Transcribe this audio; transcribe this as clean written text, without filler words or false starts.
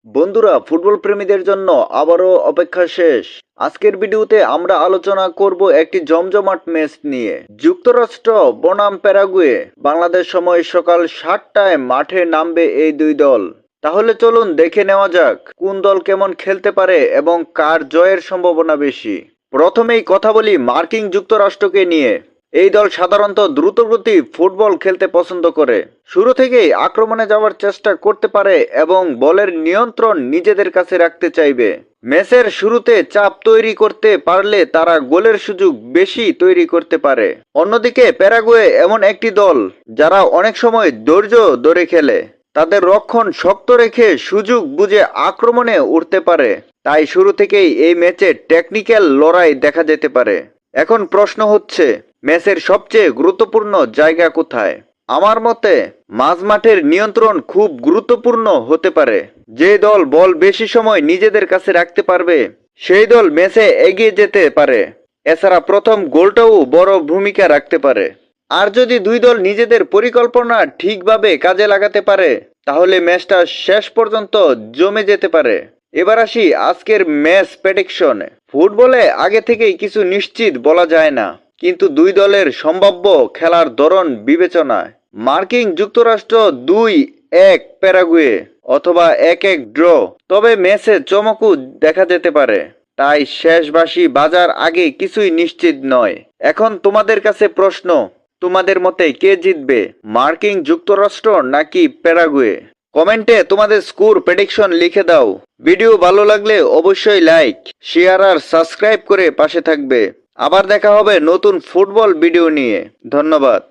বন্ধুরা, ফুটবল প্রেমীদের জন্য আবারও অপেক্ষা শেষ। আজকের ভিডিওতে আমরা আলোচনা করব একটি জমজমাট ম্যাচ নিয়ে। যুক্তরাষ্ট্র বনাম প্যারাগুয়ে। বাংলাদেশ সময় সকাল 7টায় মাঠে নামবে এই দুই দল। তাহলে চলুন দেখে নেওয়া যাক কোন দল কেমন খেলতে পারে এবং কার জয়ের সম্ভাবনা বেশি। প্রথমেই কথা বলি মার্কিন যুক্তরাষ্ট্রকে নিয়ে। এই দল সাধারণত দ্রুতগতি ফুটবল খেলতে পছন্দ করে। শুরু থেকেই আক্রমণে যাওয়ার চেষ্টা করতে পারে এবং বলের নিয়ন্ত্রণ নিজেদের কাছে রাখতে চাইবে। ম্যাচের শুরুতে চাপ তৈরি করতে পারলে তারা গোলের সুযোগ বেশি তৈরি করতে পারে। অন্যদিকে প্যারাগুয়ে এমন একটি দল যারা অনেক সময় ধৈর্য ধরে খেলে। তাদের রক্ষণ শক্ত রেখে সুযোগ বুঝে আক্রমণে উঠতে পারে। তাই শুরু থেকেই এই ম্যাচে টেকনিক্যাল লড়াই দেখা যেতে পারে। এখন প্রশ্ন হচ্ছে, ম্যাচের সবচেয়ে গুরুত্বপূর্ণ জায়গা কোথায়? আমার মতে মাঝমাঠের নিয়ন্ত্রণ খুব গুরুত্বপূর্ণ হতে পারে। যে দল বল বেশি সময় নিজেদের কাছে রাখতে পারবে সেই দল ম্যাচে এগিয়ে যেতে পারে। এছাড়া প্রথম গোলটাও বড় ভূমিকা রাখতে পারে। আর যদি দুই দল নিজেদের পরিকল্পনা ঠিকভাবে কাজে লাগাতে পারে তাহলে ম্যাচটা শেষ পর্যন্ত জমে যেতে পারে। এবার আসি আজকের ম্যাচ প্রেডিকশনে। ফুটবলে আগে থেকেই কিছু নিশ্চিত বলা যায় না, কিন্তু দুই দলের সম্ভাব্য খেলার ধরন বিবেচনায় মার্কিন যুক্তরাষ্ট্র 2-1 প্যারাগুয়ে অথবা 1-1 ড্র। তবে ম্যাচে চমকও দেখা যেতে পারে। তাই শেষ বাঁশি বাজার আগে কিছুই নিশ্চিত নয়। এখন তোমাদের কাছে প্রশ্ন, তোমাদের মতে কে জিতবে, মার্কিন যুক্তরাষ্ট্র নাকি প্যারাগুয়ে? কমেন্টে তোমাদের স্কোর প্রেডিকশন লিখে দাও। ভিডিও ভালো লাগলে অবশ্যই লাইক, শেয়ার আর সাবস্ক্রাইব করে পাশে থাকবে। আবার দেখা হবে নতুন ফুটবল ভিডিও নিয়ে। ধন্যবাদ।